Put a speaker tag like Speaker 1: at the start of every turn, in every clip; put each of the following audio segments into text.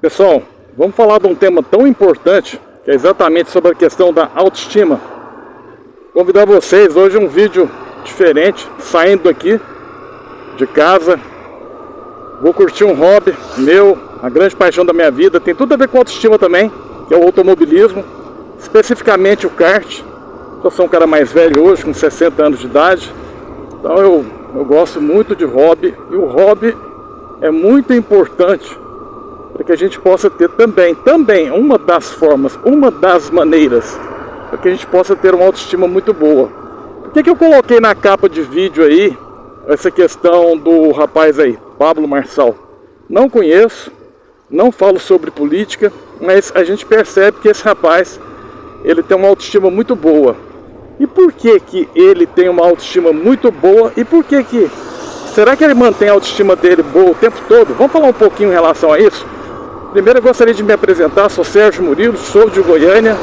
Speaker 1: Pessoal, vamos falar de um tema tão importante, que é exatamente sobre a questão da autoestima. Convidar vocês, hoje um vídeo diferente, saindo aqui de casa. Vou curtir um hobby meu, a grande paixão da minha vida, tem tudo a ver com autoestima também, que é o automobilismo, especificamente o kart. Eu sou um cara mais velho hoje, com 60 anos de idade, então eu gosto muito de hobby, e o hobby é muito importante para que a gente possa ter também uma das formas, uma das maneiras, para que a gente possa ter uma autoestima muito boa. Por que eu coloquei na capa de vídeo aí essa questão do rapaz aí, Pablo Marçal? Não conheço, não falo sobre política, mas a gente percebe que esse rapaz, ele tem uma autoestima muito boa. E por que que ele tem uma autoestima muito boa? E por que que... será que ele mantém a autoestima dele boa o tempo todo? Vamos falar um pouquinho em relação a isso? Primeiro eu gostaria de me apresentar, sou Sérgio Murilo, sou de Goiânia.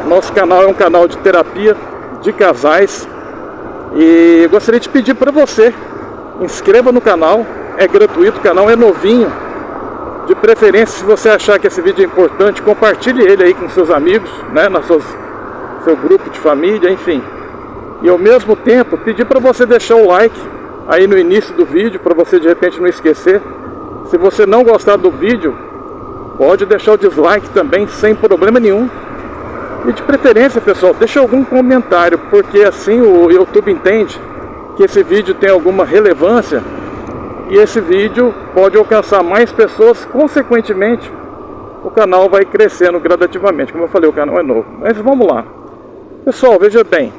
Speaker 1: Nosso canal é um canal de terapia de casais. E eu gostaria de pedir para você, inscreva no canal, é gratuito, o canal é novinho. De preferência, se você achar que esse vídeo é importante, compartilhe ele aí com seus amigos, né, seu grupo de família, enfim. E ao mesmo tempo, pedir para você deixar o like aí no início do vídeo, para você de repente não esquecer. Se você não gostar do vídeo, pode deixar o dislike também, sem problema nenhum. E de preferência, pessoal, deixa algum comentário, porque assim o YouTube entende que esse vídeo tem alguma relevância e esse vídeo pode alcançar mais pessoas, consequentemente o canal vai crescendo gradativamente. Como eu falei, o canal é novo. Mas vamos lá. Pessoal, veja bem,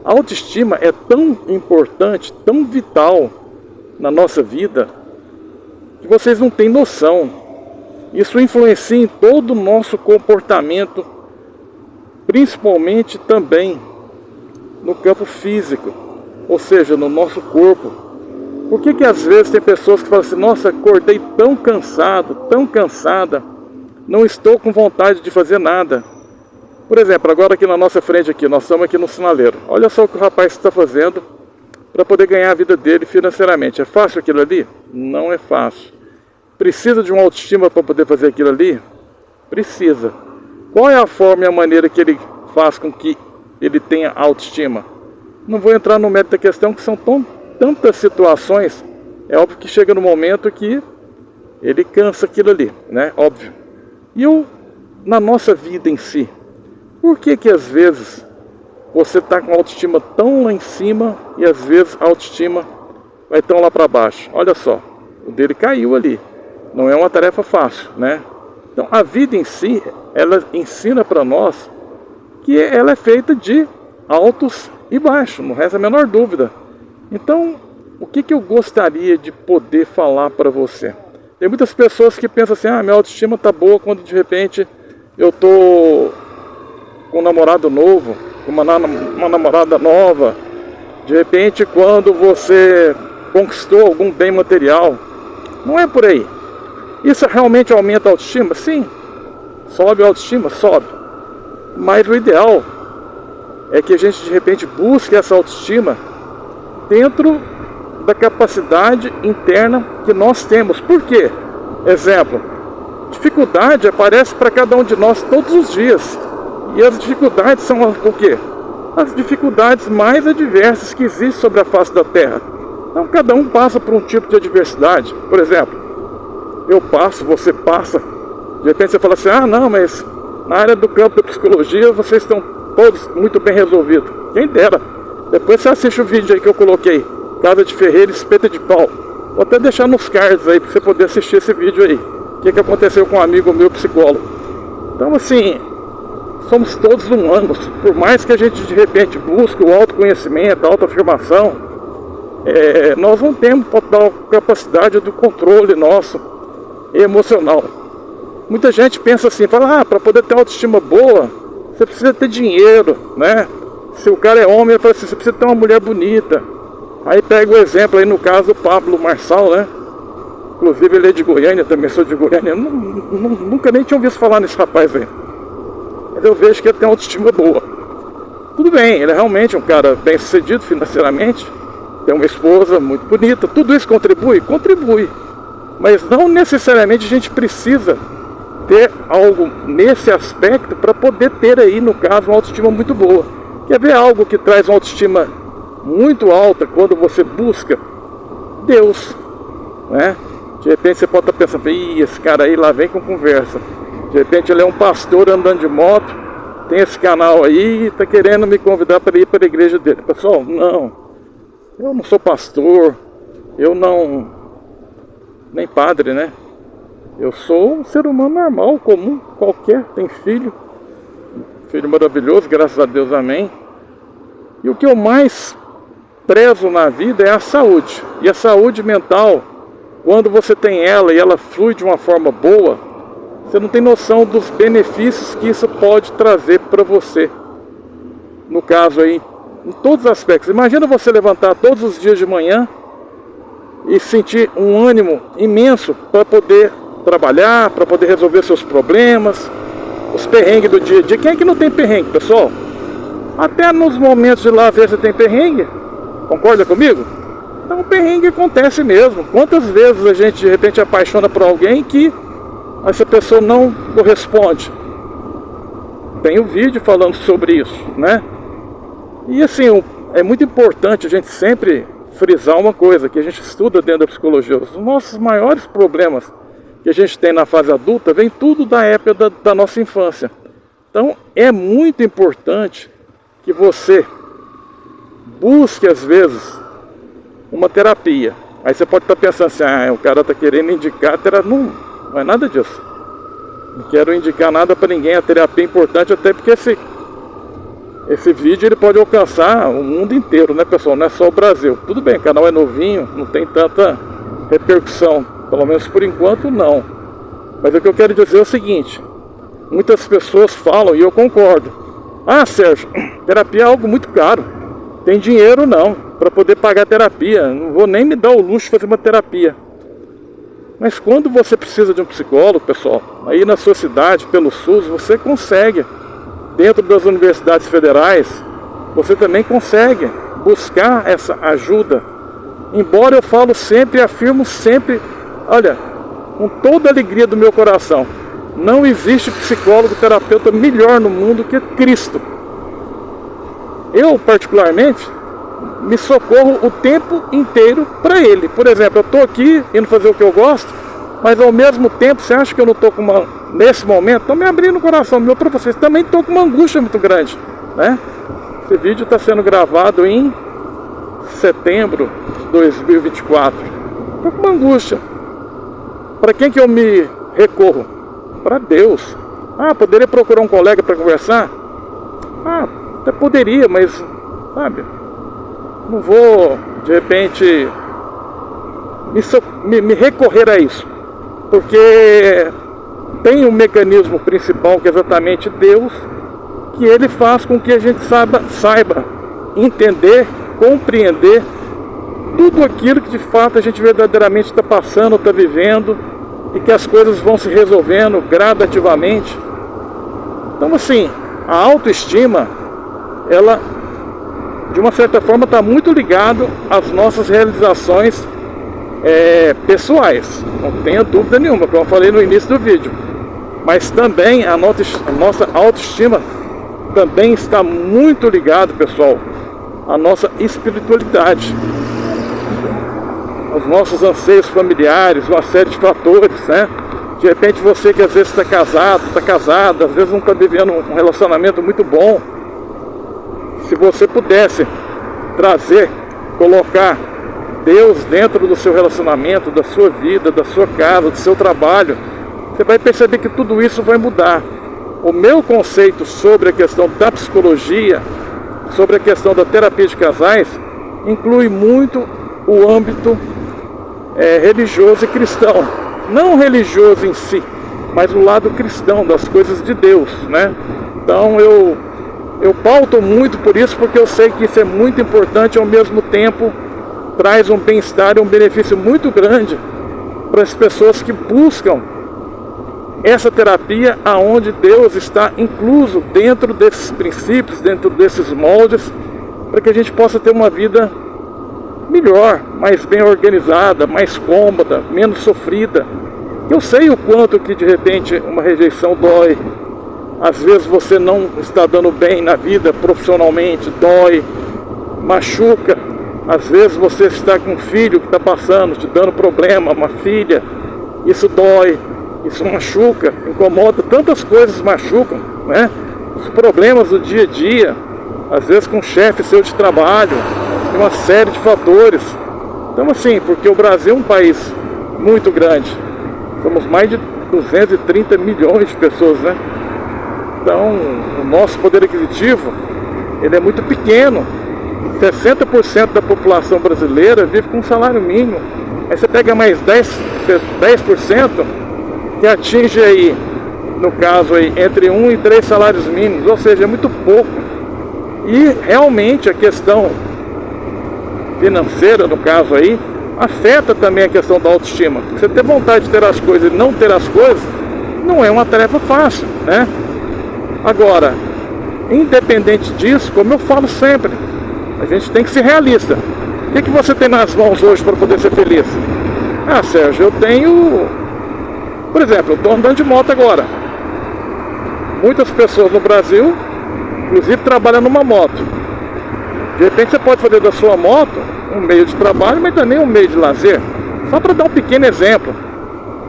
Speaker 1: a autoestima é tão importante, tão vital na nossa vida, que vocês não têm noção. Isso influencia em todo o nosso comportamento, principalmente também no campo físico, ou seja, no nosso corpo. Por que às vezes tem pessoas que falam assim: nossa, acordei tão cansado, tão cansada, não estou com vontade de fazer nada. Por exemplo, agora aqui na nossa frente, nós estamos aqui no sinaleiro. Olha só o que o rapaz está fazendo para poder ganhar a vida dele financeiramente. É fácil aquilo ali? Não é fácil. Precisa de uma autoestima para poder fazer aquilo ali? Precisa. Qual é a forma e a maneira que ele faz com que ele tenha autoestima? Não vou entrar no mérito da questão, que são tantas situações. É óbvio que chega no momento que ele cansa aquilo ali, né? Óbvio. E na nossa vida em si, por que às vezes você está com a autoestima tão lá em cima e às vezes a autoestima vai tão lá para baixo? Olha só, o dele caiu ali. Não é uma tarefa fácil, né? Então a vida em si, ela ensina para nós que ela é feita de altos e baixos, não resta a menor dúvida. Então, o que eu gostaria de poder falar para você? Tem muitas pessoas que pensam assim: ah, minha autoestima tá boa quando de repente eu tô com um namorado novo, com uma namorada nova. De repente, quando você conquistou algum bem material. Não é por aí. Isso realmente aumenta a autoestima? Sim. Sobe a autoestima? Sobe. Mas o ideal é que a gente de repente busque essa autoestima dentro da capacidade interna que nós temos. Por quê? Exemplo, dificuldade aparece para cada um de nós todos os dias. E as dificuldades são o quê? As dificuldades mais adversas que existem sobre a face da Terra. Então cada um passa por um tipo de adversidade. Por exemplo, eu passo, você passa. De repente você fala assim: ah não, mas na área do campo da psicologia vocês estão todos muito bem resolvidos. Quem dera. Depois você assiste o vídeo aí que eu coloquei, Casa de Ferreira, Espeta de Pau. Vou até deixar nos cards aí para você poder assistir esse vídeo aí. O que aconteceu com um amigo meu psicólogo. Então assim, somos todos humanos. Por mais que a gente de repente busque o autoconhecimento, a autoafirmação, nós não temos total capacidade do controle nosso emocional. Muita gente pensa assim, fala: ah, para poder ter autoestima boa, você precisa ter dinheiro, né? Se o cara é homem, ele fala assim: você precisa ter uma mulher bonita. Aí pega o exemplo aí no caso do Pablo Marçal, né? Inclusive ele é de Goiânia, também sou de Goiânia. Eu nunca nem tinha ouvido falar nesse rapaz aí. Mas eu vejo que ele tem uma autoestima boa. Tudo bem, ele é realmente um cara bem sucedido financeiramente, tem uma esposa muito bonita. Tudo isso contribui? Contribui. Mas não necessariamente a gente precisa ter algo nesse aspecto para poder ter aí, no caso, uma autoestima muito boa. Quer ver algo que traz uma autoestima muito alta quando você busca? Deus, né? De repente você pode estar pensando, ih, esse cara aí lá vem com conversa. De repente ele é um pastor andando de moto, tem esse canal aí e está querendo me convidar para ir para a igreja dele. Pessoal, não, eu não sou pastor, eu não, nem padre, né? Eu sou um ser humano normal, comum, qualquer, tem filho maravilhoso, graças a Deus, amém. E o que eu mais prezo na vida é a saúde. E a saúde mental, quando você tem ela e ela flui de uma forma boa, você não tem noção dos benefícios que isso pode trazer para você. No caso aí, em todos os aspectos. Imagina você levantar todos os dias de manhã e sentir um ânimo imenso para poder trabalhar, para poder resolver seus problemas, os perrengues do dia a dia. Quem é que não tem perrengue, pessoal? Até nos momentos de lazer você tem perrengue. Concorda comigo? Então o perrengue acontece mesmo. Quantas vezes a gente de repente apaixona por alguém que essa pessoa não corresponde? Tem um vídeo falando sobre isso, né? E assim, é muito importante a gente sempre frisar uma coisa que a gente estuda dentro da psicologia. Os nossos maiores problemas que a gente tem na fase adulta vem tudo da época da nossa infância. Então é muito importante que você busque às vezes uma terapia. Aí você pode estar pensando assim, o cara está querendo indicar terapia. Não é nada disso. Não quero indicar nada para ninguém. A terapia é importante até porque esse vídeo ele pode alcançar o mundo inteiro, né, pessoal? Não é só o Brasil. Tudo bem, o canal é novinho, não tem tanta repercussão. Pelo menos por enquanto não. Mas o que eu quero dizer é o seguinte: muitas pessoas falam, e eu concordo, Sérgio, terapia é algo muito caro, tem dinheiro não para poder pagar a terapia, não vou nem me dar o luxo de fazer uma terapia. Mas quando você precisa de um psicólogo, pessoal, aí na sua cidade, pelo SUS, você consegue. Dentro das universidades federais, você também consegue buscar essa ajuda. Embora eu falo sempre e afirmo sempre, olha, com toda a alegria do meu coração, não existe psicólogo, terapeuta melhor no mundo que Cristo. Eu, particularmente, me socorro o tempo inteiro para Ele. Por exemplo, eu estou aqui indo fazer o que eu gosto, mas ao mesmo tempo, você acha que eu não estou com uma... Nesse momento, estou me abrindo o coração meu para vocês. Também estou com uma angústia muito grande, né? Esse vídeo está sendo gravado em setembro de 2024. Estou com uma angústia. Para quem que eu me recorro? Para Deus. Poderia procurar um colega para conversar? Até poderia, mas, sabe, não vou, de repente, me recorrer a isso. Porque tem um mecanismo principal, que é exatamente Deus, que Ele faz com que a gente saiba entender, compreender tudo aquilo que de fato a gente verdadeiramente está passando, está vivendo, e que as coisas vão se resolvendo gradativamente. Então assim, a autoestima, ela de uma certa forma está muito ligado às nossas realizações pessoais, não tenha dúvida nenhuma, como eu falei no início do vídeo. Mas também a nossa autoestima também está muito ligado, pessoal, à nossa espiritualidade, aos nossos anseios familiares, uma série de fatores, né? De repente você que às vezes está casado, está casada, às vezes não está vivendo um relacionamento muito bom. Se você pudesse trazer, colocar Deus dentro do seu relacionamento, da sua vida, da sua casa, do seu trabalho, você vai perceber que tudo isso vai mudar. O meu conceito sobre a questão da psicologia, sobre a questão da terapia de casais, inclui muito o âmbito religioso e cristão. Não religioso em si, mas o lado cristão, das coisas de Deus, né? Então eu pauto muito por isso, porque eu sei que isso é muito importante, ao mesmo tempo traz um bem-estar e um benefício muito grande para as pessoas que buscam essa terapia, aonde Deus está incluso dentro desses princípios, dentro desses moldes, para que a gente possa ter uma vida melhor, mais bem organizada, mais cômoda, menos sofrida. Eu sei o quanto que de repente uma rejeição dói. Às vezes você não está dando bem na vida profissionalmente, dói, machuca. Às vezes você está com um filho que está passando, te dando problema, uma filha. Isso dói, isso machuca, incomoda. Tantas coisas machucam, né? Os problemas do dia a dia, às vezes com um chefe seu de trabalho, tem uma série de fatores. Então assim, porque o Brasil é um país muito grande. Somos mais de 230 milhões de pessoas, né? Então, o nosso poder aquisitivo, ele é muito pequeno. 60% da população brasileira vive com um salário mínimo. Aí você pega mais 10% que atinge aí, no caso aí, entre 1 e 3 salários mínimos, ou seja, é muito pouco. E realmente a questão financeira, no caso aí, afeta também a questão da autoestima. Você ter vontade de ter as coisas e não ter as coisas, não é uma tarefa fácil, né? Agora, independente disso, como eu falo sempre, a gente tem que ser realista. O que você tem nas mãos hoje para poder ser feliz? Ah, Sérgio, eu tenho... Por exemplo, eu estou andando de moto agora. Muitas pessoas no Brasil, inclusive, trabalham numa moto. De repente você pode fazer da sua moto um meio de trabalho, mas também um meio de lazer. Só para dar um pequeno exemplo.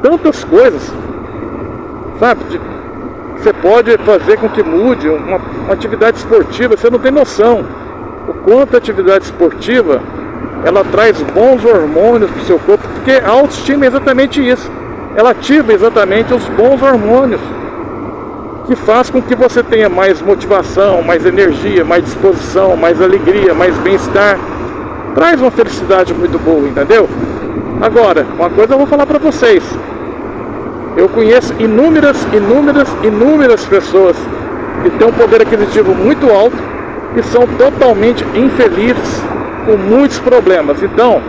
Speaker 1: Tantas coisas, sabe? Você pode fazer com que mude uma atividade esportiva. Você não tem noção o quanto a atividade esportiva ela traz bons hormônios para o seu corpo, porque a autoestima é exatamente isso. Ela ativa exatamente os bons hormônios que faz com que você tenha mais motivação, mais energia, mais disposição, mais alegria, mais bem-estar. Traz uma felicidade muito boa, entendeu? Agora, uma coisa eu vou falar para vocês. Eu conheço inúmeras pessoas que têm um poder aquisitivo muito alto e são totalmente infelizes, com muitos problemas. Então,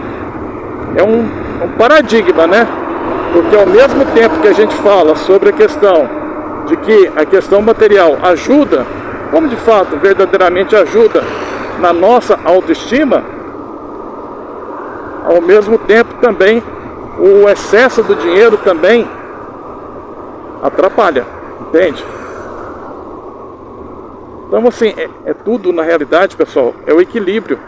Speaker 1: é um paradigma, né? Porque ao mesmo tempo que a gente fala sobre a questão de que a questão material ajuda, como de fato verdadeiramente ajuda na nossa autoestima, ao mesmo tempo também o excesso do dinheiro também atrapalha, entende? Então assim, é tudo na realidade, pessoal, é o equilíbrio.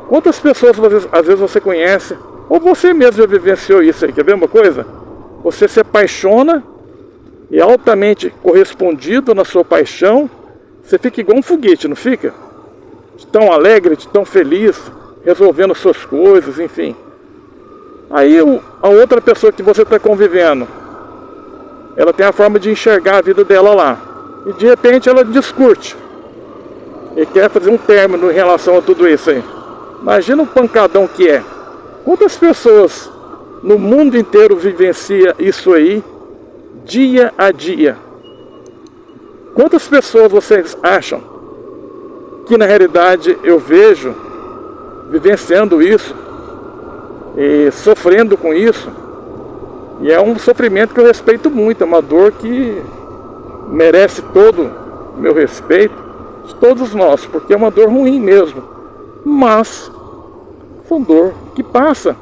Speaker 1: Quantas pessoas às vezes você conhece, ou você mesmo já vivenciou isso aí, quer ver uma coisa? Você se apaixona e altamente correspondido na sua paixão, você fica igual um foguete, não fica? De tão alegre, de tão feliz, resolvendo suas coisas, enfim. Aí a outra pessoa que você está convivendo, ela tem a forma de enxergar a vida dela lá. E de repente ela discute. E quer fazer um término em relação a tudo isso aí. Imagina o pancadão que é. Quantas pessoas no mundo inteiro vivencia isso aí, dia a dia? Quantas pessoas vocês acham que na realidade eu vejo vivenciando isso e sofrendo com isso? E é um sofrimento que eu respeito muito, é uma dor que merece todo o meu respeito, de todos nós, porque é uma dor ruim mesmo, mas é uma dor que passa.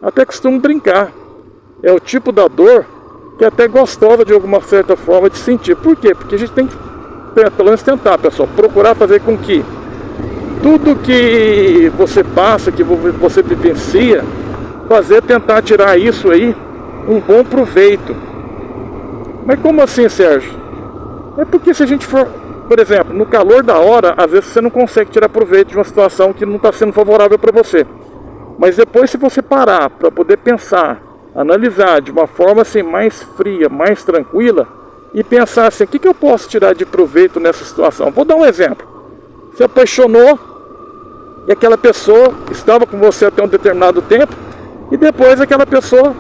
Speaker 1: Até costumo brincar, é o tipo da dor que é até gostosa de alguma certa forma de sentir. Por quê? Porque a gente tem que, pelo menos tentar, pessoal, procurar fazer com que tudo que você passa, que você vivencia, tentar tirar isso aí um bom proveito. Mas como assim, Sérgio? É porque se a gente for, por exemplo, no calor da hora, às vezes você não consegue tirar proveito de uma situação que não está sendo favorável para você. Mas depois, se você parar para poder pensar, analisar de uma forma assim mais fria, mais tranquila, e pensar assim, o que eu posso tirar de proveito nessa situação? Vou dar um exemplo. Você apaixonou e aquela pessoa estava com você até um determinado tempo, e depois aquela pessoa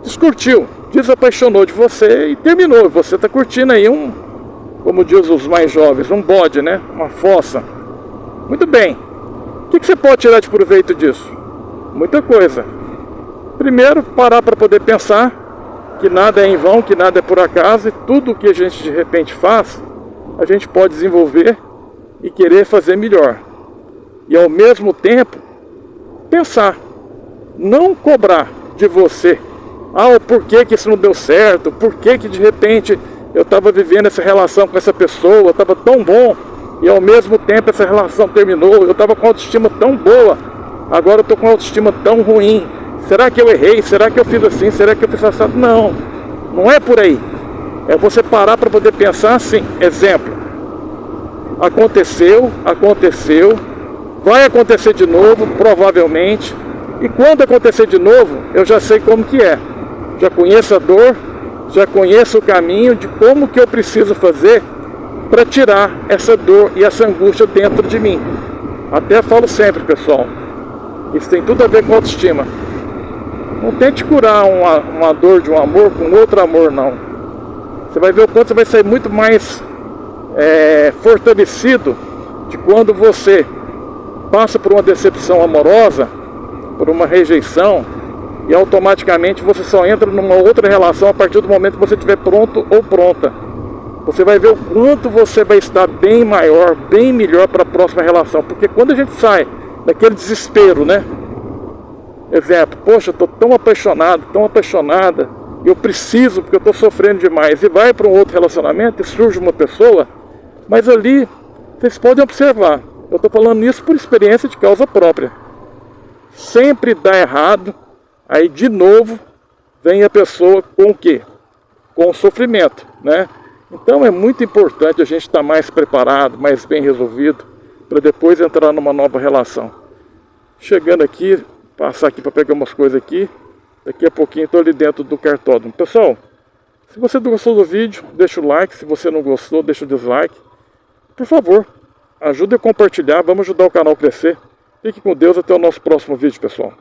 Speaker 1: descurtiu, desapaixonou de você e terminou. Você está curtindo aí como diz os mais jovens, um bode, né? Uma fossa. Muito bem. O que você pode tirar de proveito disso? Muita coisa. Primeiro, parar para poder pensar que nada é em vão, que nada é por acaso, e tudo que a gente de repente faz, a gente pode desenvolver e querer fazer melhor. E ao mesmo tempo, pensar, não cobrar de você Ah, o porquê que isso não deu certo, por que de repente eu estava vivendo essa relação com essa pessoa, estava tão bom, e ao mesmo tempo essa relação terminou, eu estava com autoestima tão boa, agora eu estou com autoestima tão ruim. Será que eu errei? Será que eu fiz assim? Será que eu fiz assado? Não, não é por aí. É você parar para poder pensar assim. Exemplo, aconteceu, vai acontecer de novo, provavelmente, e quando acontecer de novo, eu já sei como que é. Já conheço a dor, já conheço o caminho de como que eu preciso fazer para tirar essa dor e essa angústia dentro de mim. Até falo sempre, pessoal, isso tem tudo a ver com autoestima. Não tente curar uma dor de um amor com outro amor, não. Você vai ver o quanto você vai sair muito mais fortalecido de quando você passa por uma decepção amorosa, por uma rejeição, e automaticamente você só entra numa outra relação a partir do momento que você estiver pronto ou pronta. Você vai ver o quanto você vai estar bem maior, bem melhor para a próxima relação. Porque quando a gente sai daquele desespero, né? Exemplo, poxa, eu estou tão apaixonado, tão apaixonada, eu preciso porque eu estou sofrendo demais. E vai para um outro relacionamento e surge uma pessoa, mas ali, vocês podem observar, eu estou falando isso por experiência de causa própria. Sempre dá errado, aí de novo vem a pessoa com o quê? Com o sofrimento, né? Então é muito importante a gente estar mais preparado, mais bem resolvido, para depois entrar numa nova relação. Chegando aqui, passar aqui para pegar umas coisas aqui, daqui a pouquinho estou ali dentro do cartódromo. Pessoal, se você gostou do vídeo, deixa o like, se você não gostou, deixa o dislike. Por favor, ajude a compartilhar, vamos ajudar o canal a crescer. Fique com Deus, até o nosso próximo vídeo, pessoal.